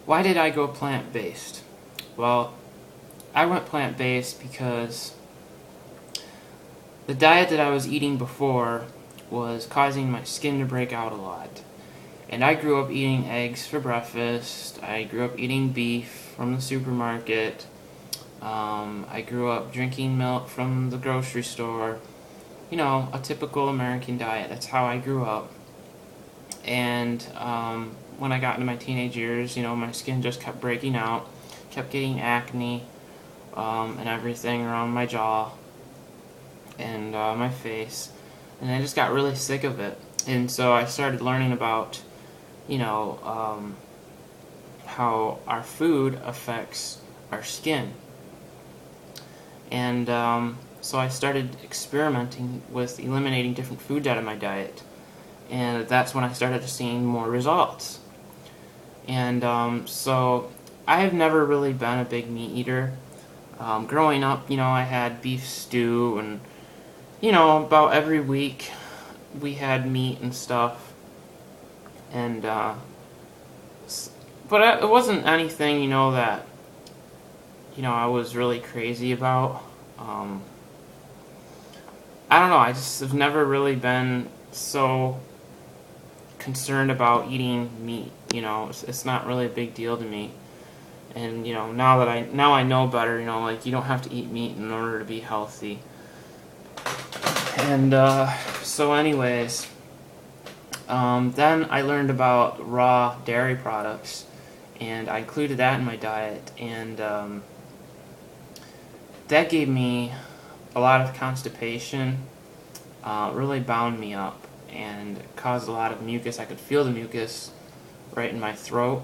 why did I go plant-based? Well, I went plant-based because the diet that I was eating before was causing my skin to break out a lot. And I grew up eating eggs for breakfast. I grew up eating beef from the supermarket. I grew up drinking milk from the grocery store. You know, a typical American diet. That's how I grew up. And when I got into my teenage years, you know, my skin just kept breaking out, kept getting acne and everything around my jaw and my face. And I just got really sick of it. And so I started learning about, you know, how our food affects our skin. And so I started experimenting with eliminating different foods out of my diet. And that's when I started seeing more results. And so I have never really been a big meat eater. Growing up, you know, I had beef stew and, you know, about every week we had meat and stuff. And, but it wasn't anything, you know, that, you know, I was really crazy about. I don't know, I just have never really been so concerned about eating meat. You know, it's not really a big deal to me. And you know, now I know better. You know, like you don't have to eat meat in order to be healthy. And so, anyways, then I learned about raw dairy products, and I included that in my diet, and that gave me a lot of constipation. Really bound me up and caused a lot of mucus. I could feel the mucus right in my throat.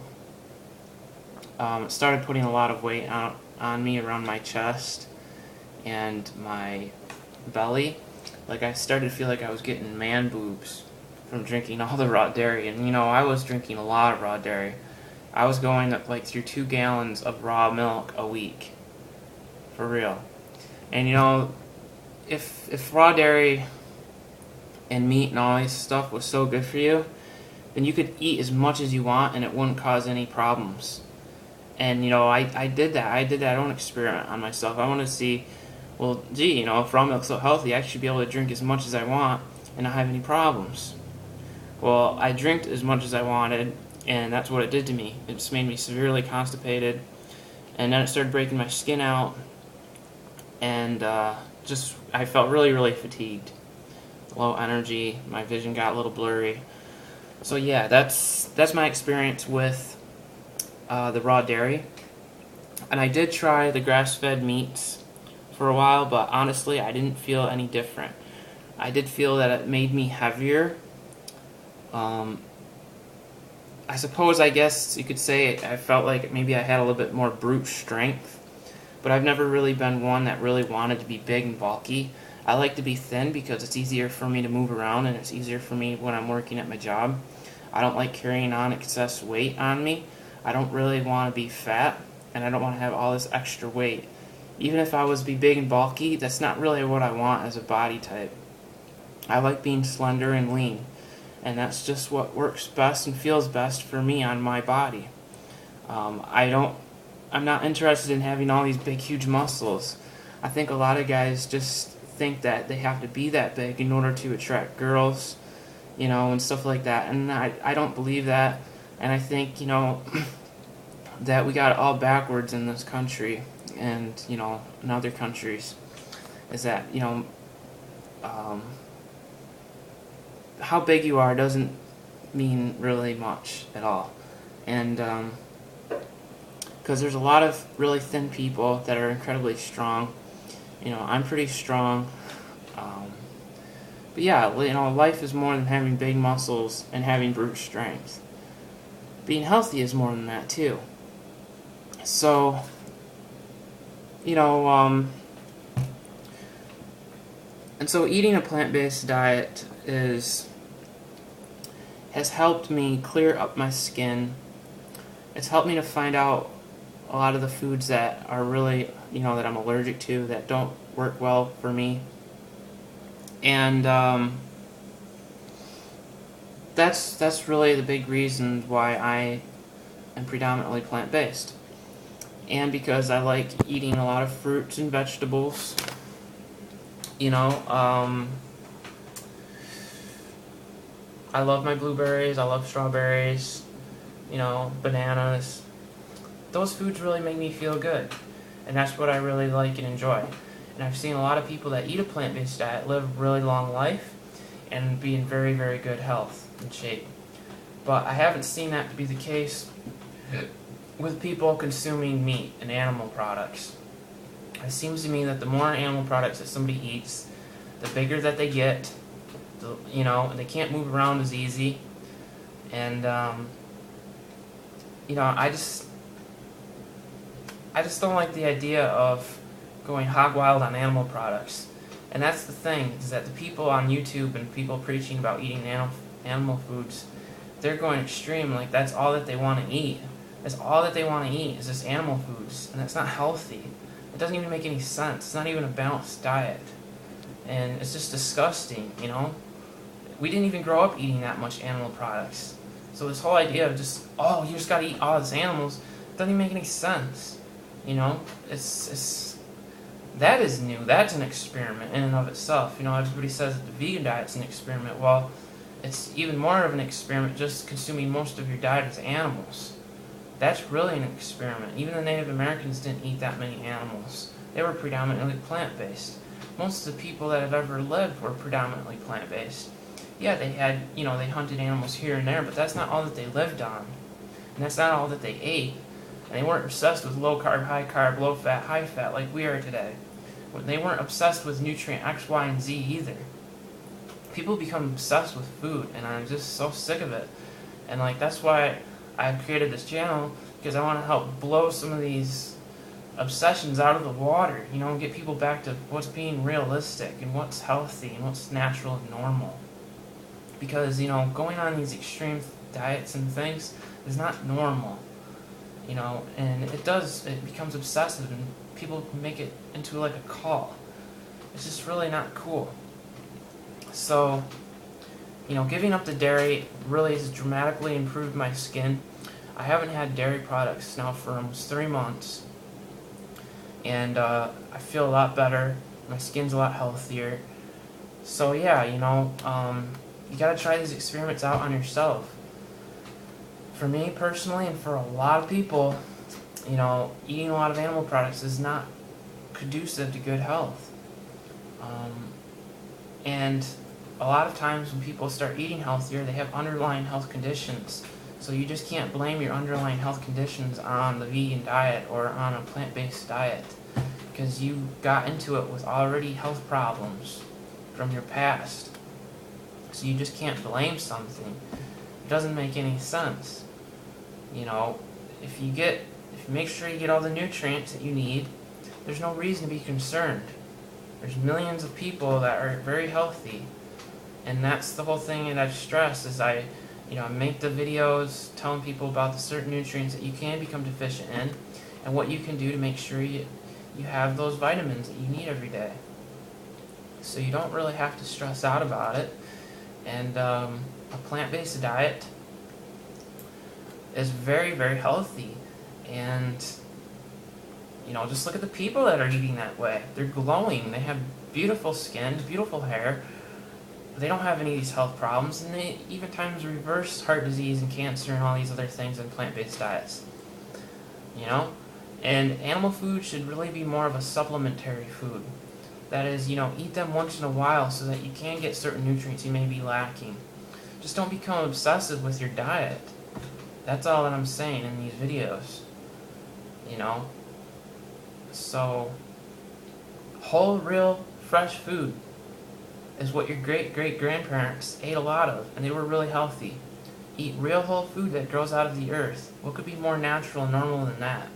It started putting a lot of weight on me around my chest and my belly. Like I started to feel like I was getting man boobs from drinking all the raw dairy. And you know, I was drinking a lot of raw dairy. I was going up like through 2 gallons of raw milk a week. For real. And you know, if raw dairy and meat and all this stuff was so good for you, then you could eat as much as you want and it wouldn't cause any problems. And you know, I did that. I did that own experiment on myself. I wanted to see, well, gee, you know, if raw milk's so healthy, I should be able to drink as much as I want and not have any problems. Well, I drank as much as I wanted, and that's what it did to me. It just made me severely constipated, and then it started breaking my skin out, and I felt really, really fatigued. Low energy, my vision got a little blurry. So yeah, that's my experience with the raw dairy. And I did try the grass-fed meats for a while, but honestly, I didn't feel any different. I did feel that it made me heavier. I suppose, I guess you could say I felt like maybe I had a little bit more brute strength, but I've never really been one that really wanted to be big and bulky. I like to be thin because it's easier for me to move around and it's easier for me when I'm working at my job. I don't like carrying on excess weight on me. I don't really want to be fat, and I don't want to have all this extra weight. Even if I was to be big and bulky, that's not really what I want as a body type. I like being slender and lean, and that's just what works best and feels best for me on my body. I'm not interested in having all these big, huge muscles. I think a lot of guys just think that they have to be that big in order to attract girls, you know, and stuff like that. And I don't believe that. And I think, you know, that we got it all backwards in this country and, you know, in other countries. Is that, you know, how big you are doesn't mean really much at all. And because there's a lot of really thin people that are incredibly strong. You know, I'm pretty strong. But yeah, you know, life is more than having big muscles and having brute strength. Being healthy is more than that too. So, you know, and so eating a plant-based diet has helped me clear up my skin. It's helped me to find out a lot of the foods that are really, you know, that I'm allergic to, that don't work well for me. And that's really the big reason why I and predominantly plant-based. And because I like eating a lot of fruits and vegetables, you know, I love my blueberries, I love strawberries, you know, bananas. Those foods really make me feel good, and that's what I really like and enjoy. And I've seen a lot of people that eat a plant-based diet live a really long life and be in very, very good health and shape. But I haven't seen that to be the case with people consuming meat and animal products. It seems to me that the more animal products that somebody eats, the bigger that they get, you know, and they can't move around as easy. And, you know, I just don't like the idea of going hog wild on animal products. And that's the thing, is that the people on YouTube and people preaching about eating animal foods, they're going extreme, like that's all that they want to eat. That's all that they want to eat is just animal foods, and that's not healthy. It doesn't even make any sense. It's not even a balanced diet. And it's just disgusting, you know? We didn't even grow up eating that much animal products. So this whole idea of just, oh, you just gotta eat all these animals, doesn't even make any sense. You know? That is new. That's an experiment in and of itself. You know, everybody says that the vegan diet's an experiment. Well, it's even more of an experiment just consuming most of your diet as animals. That's really an experiment. Even the Native Americans didn't eat that many animals. They were predominantly plant-based. Most of the people that have ever lived were predominantly plant-based. Yeah, they had, you know, they hunted animals here and there, but that's not all that they lived on. And that's not all that they ate. And they weren't obsessed with low-carb, high-carb, low-fat, high-fat like we are today. They weren't obsessed with nutrient X, Y, and Z either. People become obsessed with food, and I'm just so sick of it. And like that's why I created this channel, because I want to help blow some of these obsessions out of the water, you know, and get people back to what's being realistic and what's healthy and what's natural and normal. Because, you know, going on these extreme diets and things is not normal, you know, and it becomes obsessive and people make it into like a cult. It's just really not cool. So, you know, giving up the dairy really has dramatically improved my skin. I haven't had dairy products now for almost 3 months. And I feel a lot better. My skin's a lot healthier. So yeah, you know, you gotta try these experiments out on yourself. For me personally, and for a lot of people, you know, eating a lot of animal products is not conducive to good health. And a lot of times when people start eating healthier, they have underlying health conditions. So you just can't blame your underlying health conditions on the vegan diet or on a plant-based diet, because you got into it with already health problems from your past. So you just can't blame something. It doesn't make any sense. You know, if you make sure you get all the nutrients that you need, there's no reason to be concerned. There's millions of people that are very healthy, and that's the whole thing that I stress is I make the videos telling people about the certain nutrients that you can become deficient in and what you can do to make sure you have those vitamins that you need every day. So you don't really have to stress out about it. And a plant-based diet is very, very healthy. And, you know, just look at the people that are eating that way. They're glowing. They have beautiful skin, beautiful hair. They don't have any of these health problems, and they even times reverse heart disease and cancer and all these other things in plant-based diets. You know? And animal food should really be more of a supplementary food. That is, you know, eat them once in a while so that you can get certain nutrients you may be lacking. Just don't become obsessive with your diet. That's all that I'm saying in these videos. You know? So, whole, real, fresh food is what your great-great-grandparents ate a lot of, and they were really healthy. Eat real whole food that grows out of the earth. What could be more natural and normal than that?